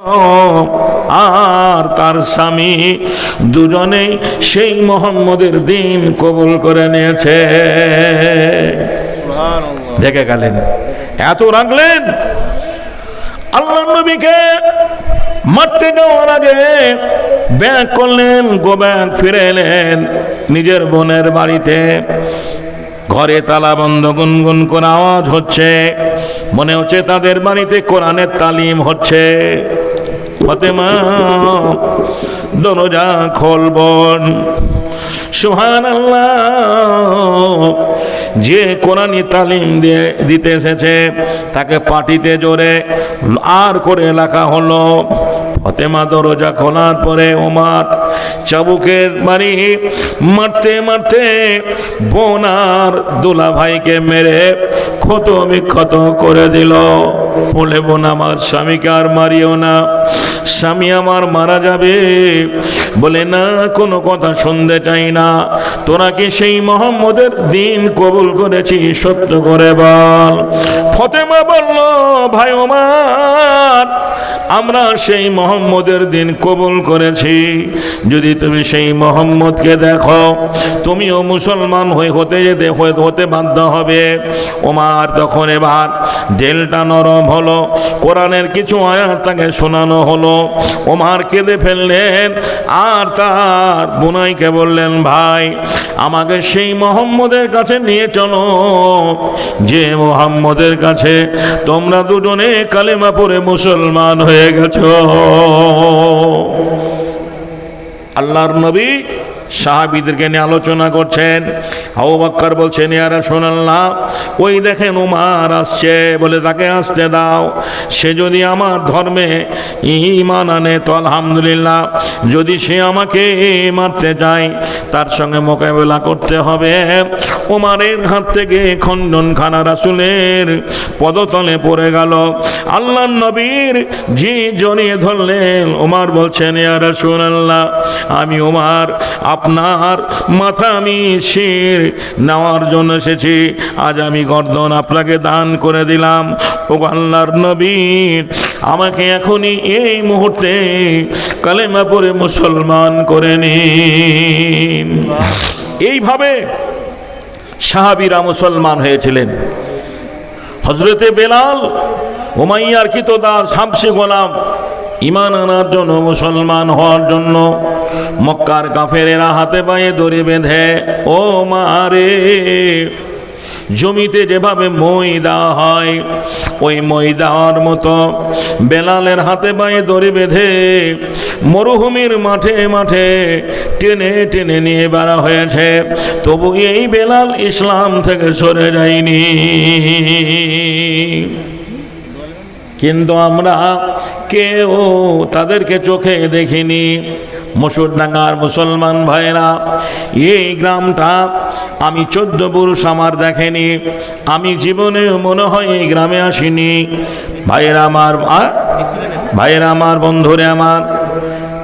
আর তার স্বামী দুজনেই সেই মোহাম্মদের দিন কবুল করে নিয়েছে। দেখে গেলেন, এত রাখলেন। আল্লাহ নবীকে মারতে যাওয়ার আগে ব্যাক করলেন, গোব্যাক ফিরে এলেন নিজের বোনের বাড়িতে। ঘরে তালা বন্ধ, গুনগুন করে আওয়াজ হচ্ছে, মনে হচ্ছে তাদের বাড়িতে কোরআনের তালিম হচ্ছে। ফাতেমা দরজা খোলবন। সুবহানাল্লাহ, যে কোরআনি তালিম দিতে এসেছে তাকে পাটিতে জোরে আর করে লেখা হলো। ফাতেমা দরজা খোলার পরে ওমর চাবুকের বাড়ি মারতে মারতে বোন আর দুলা ভাইকে মেরে ক্ষত বিক্ষত করে দিল। বলে, বোন আমার স্বামীকে আর মারিও না, স্বামী আমার মারা যাবে। বলে, না, কোনো কথা শুনতে চাই না, তোরা কি সেই মোহাম্মদের দিন কবুল করেছি? সত্য করে বল। ফাতেমা বলল, ভাই ওমর, আমরা সেই মোহাম্মদের দিন কবুল করেছি। যদি তুমি সেই মোহাম্মদকে দেখো, তুমিও মুসলমান হতে বাধ্য হবে। ওমর তখন এবার দিলটা নরম হলো, কোরআনের কিছু আয়াত তাকে শোনানো হলো। ওমর কেঁদে ফেললেন আর তার বোনাইকে বললেন, ভাই আমাকে সেই মোহাম্মদের কাছে নিয়ে চলো, যে মোহাম্মদের কাছে তোমরা দুজনে কালেমা পড়ে মুসলমান হয়ে গেছো। আল্লাহর নবী সাহাবীদেরকে নিয়ে আলোচনা করছেন। আবু বকর বলছেন, ইয়া রাসূলুল্লাহ, ওই দেখেন ওমর আসছে, বলে তাকে আসতে দাও। সে যদি আমার ধর্মে ঈমান আনে তো আলহামদুলিল্লাহ, যদি সে আমাকে মারতে যায় তার সঙ্গে মোকাবেলা করতে হবে। ওমরের হাত থেকে খণ্ডনখানা রাসূলের পদতলে পড়ে গেল। আল্লাহর নবীর জি জড়িয়ে ধরলেন। ওমর বলছেন, ইয়া রাসূলুল্লাহ, আমি ওমর আপনার মাথা আমি শির নেওয়ার জন্য এসেছি, আজ আমি গর্দন আপনাকে দান করে দিলাম। ও আল্লাহর নবী, আমাকে এখনই এই মুহূর্তে কালেমা পড়ে মুসলমান করে নিন। এইভাবে সাহাবীরা মুসলমান হয়েছিলেন। হযরতে বেলাল, উমাইয়ার কিতদার শামসে গোলাম, ঈমান আনার জন্য, মুসলমান হওয়ার জন্য মক্কার কাফেরেরা হাতে পায়ে দড়ি বেঁধে, ও মারে, জমিতে যেভাবে মই দেওয়া হয় ওই মই দেওয়ার মতো বেলালের হাতে পায়ে দড়ি বেঁধে মরুভূমির মাঠে মাঠে টেনে টেনে নিয়ে বেড়া হয়েছে। তবু এই বেলাল ইসলাম থেকে সরে যায়নি। কিন্তু আমরা কেউ তাদেরকে চোখে দেখিনি। মসুরডাঙ্গার মুসলমান ভাইরা, এই গ্রামটা আমি 14 পুরুষ আমার দেখেনি, আমি জীবনে মনে হয় এই গ্রামে আসিনি। ভাইয়েরা আমার, বন্ধুরে আমার,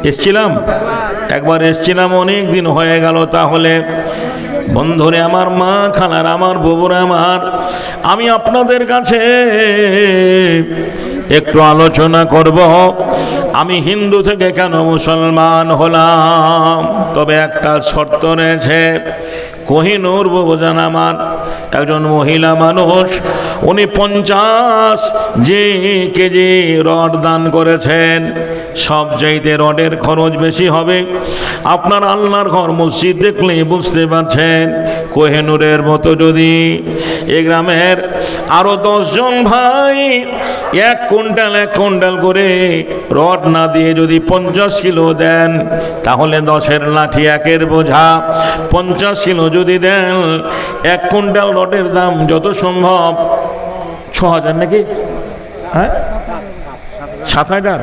এসছিলাম একবার, এসছিলাম অনেক দিন হয়ে গেল। তাহলে বন্ধুরে আমার, মা খালার আমার, বউরা আমার, আমি আপনাদের কাছে একটু আলোচনা করব আমি হিন্দু থেকে কেন মুসলমান হলাম। তবে একটা শর্ত রয়েছে। কোহিনূর বাবুজান আমার একজন মহিলা মানুষ, উনি 50 কেজি রড দান করেছেন। সব চাইতে রডের খরচ বেশি হবে। আপনার আল্লাহর ঘর মসজিদ দেখলে বুঝতে পারছেন। কোহিনূরের মতো যদি এ গ্রামের আরো 10 জন ভাই 1 কুইন্টাল করে রড না দিয়ে যদি 50 কিলো দেন, তাহলে 10-এর লাঠি 1-এর বোঝা 50 কিলো যদি দেন, 1 কুইন্টাল রডের দাম যত সম্ভব 6000 নাকি, হ্যাঁ 7000।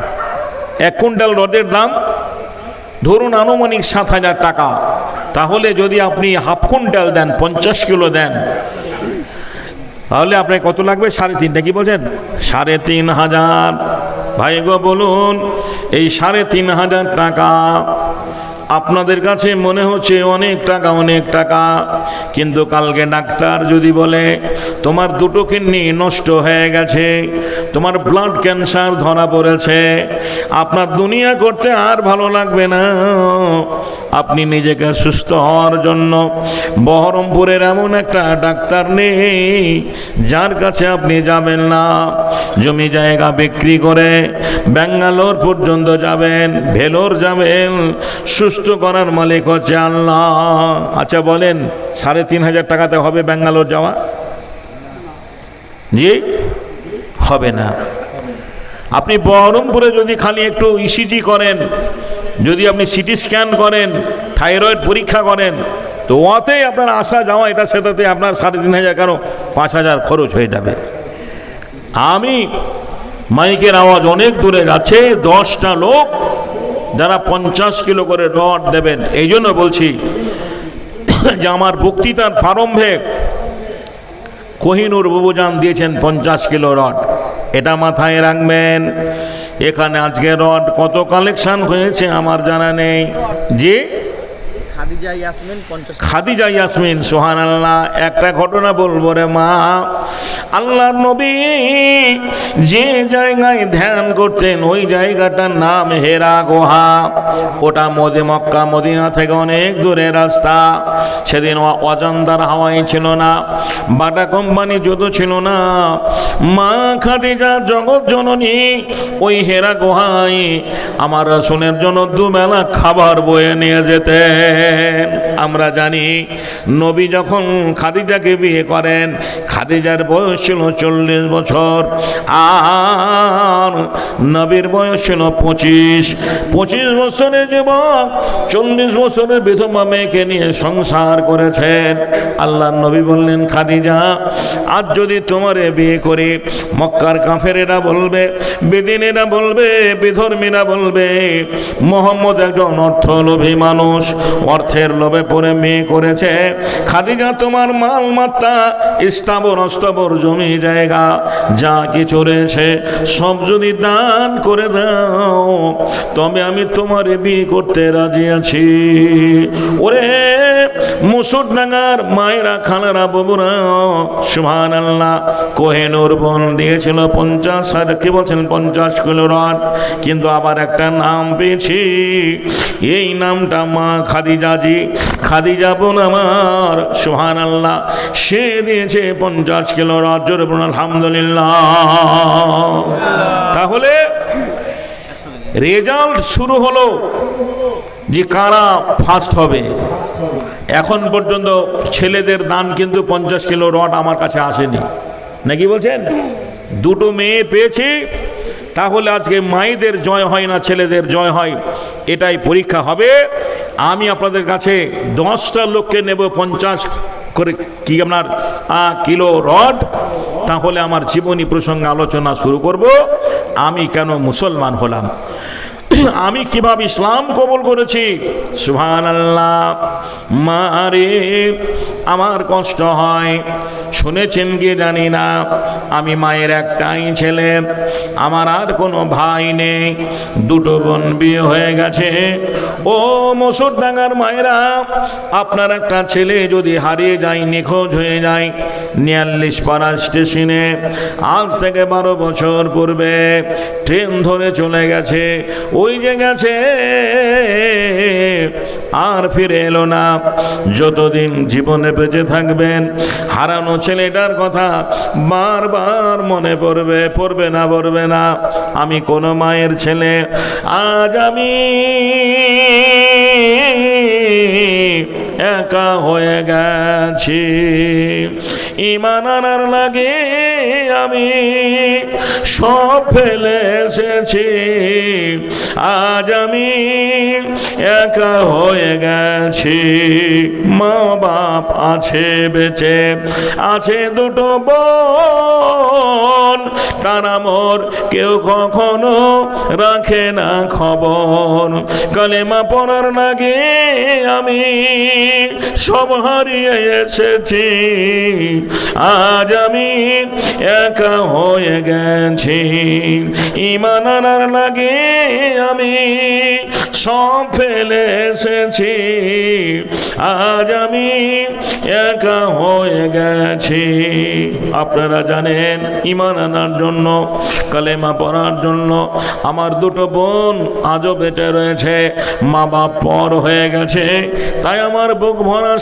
1 কুইন্টাল রডের দাম ধরুন আনুমানিক 7000 টাকা। তাহলে যদি আপনি হাফ কুইন্টাল দেন, 50 কিলো দেন, তাহলে আপনার কত লাগবে? 3.5 কি বলছেন? 3500। ভাই গো বলুন, এই 3500 টাকা আপনাদের কাছে মনে হচ্ছে অনেক টাকা অনেক টাকা, কিন্তু কালকে ডাক্তার যদি বলে তোমার দুটো কিডনি নষ্ট হয়ে গেছে, তোমার ব্লাড ক্যান্সার ধরা পড়েছে, আপনার দুনিয়া করতে আর ভালো লাগবে না। আপনি নিজেকে সুস্থ হওয়ার জন্য বহরমপুরের এমন একটা ডাক্তার নেই যার কাছে আপনি যাবেন না। জমি জায়গা বিক্রি করে ব্যাঙ্গালোর পর্যন্ত যাবেন, ভেলোর যাবেন, সুস্থ করার মালিক হচ্ছে আল্লাহ। আচ্ছা বলেন, ৩,৫০০ টাকাতে হবে ব্যাঙ্গালোর যাওয়া? জি হবে না। আপনি বহরমপুরে যদি খালি একটু ইসিজি করেন, যদি আপনি সিটি স্ক্যান করেন, থাইরয়েড পরীক্ষা করেন, তো ওতেই আপনার আসা যাওয়া এটা সেটাতে আপনার ৩,৫০০ কেন ৫,০০০ খরচ হয়ে যাবে। আমি মাইকের আওয়াজ অনেক দূরে যাচ্ছে, 10টা লোক যারা 50 কিলো করে রড দেবেন, এই জন্য বলছি যে আমার বক্তৃতার প্রারম্ভে কোহিনুর বাবুজান দিয়েছেন 50 কিলো রড, এটা মাথায় রাখবেন। এখানে আজকে রড কত কালেকশন হয়েছে আমার জানা নেই। জি খাদিজা ইয়াসমিন, সুবহানাল্লাহ। একটা ঘটনা বলবো রে মা, আল্লাহর নবী যে জায়গায় ধ্যান করতেন ওই জায়গাটার নাম হেরা গুহা। ওটা মক্কা মদিনা থেকে অনেক দূরে রাস্তা। সেদিন অজান্তার হাওয়াই ছিল না, বাটা কোম্পানি যত ছিল না। মা খাদিজা জগৎ জননী ওই হেরা গুহায় আমার রাসূলের জন্য দুবেলা খাবার বয়ে নিয়ে যেতেন। আমরা জানি নবী যখন খাদিজাকে বিয়ে করেন, খাদিজার বয়স ছিল 40 বছর, আর নবীর বয়স ছিল 25 বছরের যুবক 40 বছরের বিধবা মেয়েকে নিয়ে সংসার করেছেন। আল্লাহর নবী বললেন, খাদিজা আজ যদি তোমারে বিয়ে করি, মক্কার কাফেরেরা বলবে, বেদিনেরা বলবে, বিধর্মীরা বলবে মোহাম্মদ একজন অর্থলোভী মানুষ, অর্থের লোভে পড়ে মেয়ে করেছে। খাদিজা তোমার মাল মাত্রা, স্থাবর অস্থাবর জমি জায়গা যা কিছু রয়েছে সব যদি দান করে দাও, তবে আমি তোমার বিয়ে করতে রাজি আছি। ওরে মুসুরডাঙ্গার মায়েরা, খালারা, বাবুরা, সুবহানাল্লাহ। কোহিনুর বোন দিয়েছিল 50 কিলো রড, কিন্তু আবার একটা নাম পেয়েছি, এই নামটা মা খাদিজাজি, খাদিজা বোন আমার, সুবহানাল্লাহ। সে দিয়েছে 50 কিলো রড। জোরে বলুন আলহামদুলিল্লাহ। তাহলে রেজাল্ট শুরু হলো যে কারা ফার্স্ট হবে। এখন পর্যন্ত ছেলেদের দান কিন্তু 50 কিলো রড আমার কাছে আসেনি, নাকি বলছেন? দুটো মেয়ে পেয়েছি, তাহলে আজকে মায়েদের জয় হয় না ছেলেদের জয় হয়, এটাই পরীক্ষা হবে। আমি আপনাদের কাছে 10টা লোককে নেব 50 করে কি আপনার কিলো রড, তাহলে আমার জীবনী প্রসঙ্গে আলোচনা শুরু করব। আমি কেন মুসলমান হলাম, আমি কিভাবে ইসলাম কবুল করেছি। সুবহানাল্লাহ। মারে আমার কষ্ট হয়, শুনেছেন কি জানি না, আমি মায়ের একটাই ছেলে, আমার আর কোনো ভাই নেই, দুটো বোন বিয়ে হয়ে গেছে। ও মুসুরডাঙ্গার মায়েরা, আপনার একটা ছেলে যদি হারিয়ে যায়, নিখোঁজ হয়ে যায়, ৪৯ পাড়া স্টেশনে আজ থেকে 12 বছর পূর্বে ট্রেন ধরে চলে গেছে, ওই যে গেছে আর ফিরে এলো না। যতদিন জীবনে বেঁচে থাকবেন হারানো ছেলেটার কথা বারবার মনে পড়বে, পড়বে না। আমি কোন মায়ের ছেলে, আজ আমি একা হয়ে গেছি। ঈমান আনার লাগে আমি সব ফেলে এসেছি, আজ আমি একা হয়ে গেছি। মা বাপ আছে বেঁচে, আছে দুটো বোন, তারা মোর কেউ কখনো রাখে না খবর। কালেমা পড়ার লাগে আমি সব হারিয়ে এসেছি, আজ আমি একা হয়ে গেছি, ঈমান আনার লাগে আমি সব ফেলে এসেছি, আজ আমি একা হয়ে গেছি। আপনারা জানেন ঈমান আনার জন্য, কালেমা পড়ার জন্য আমার দুটো বোন আজও বেঁচে রয়েছে, মা বাপ পর হয়ে গেছে, তাই আমার বুক ভরা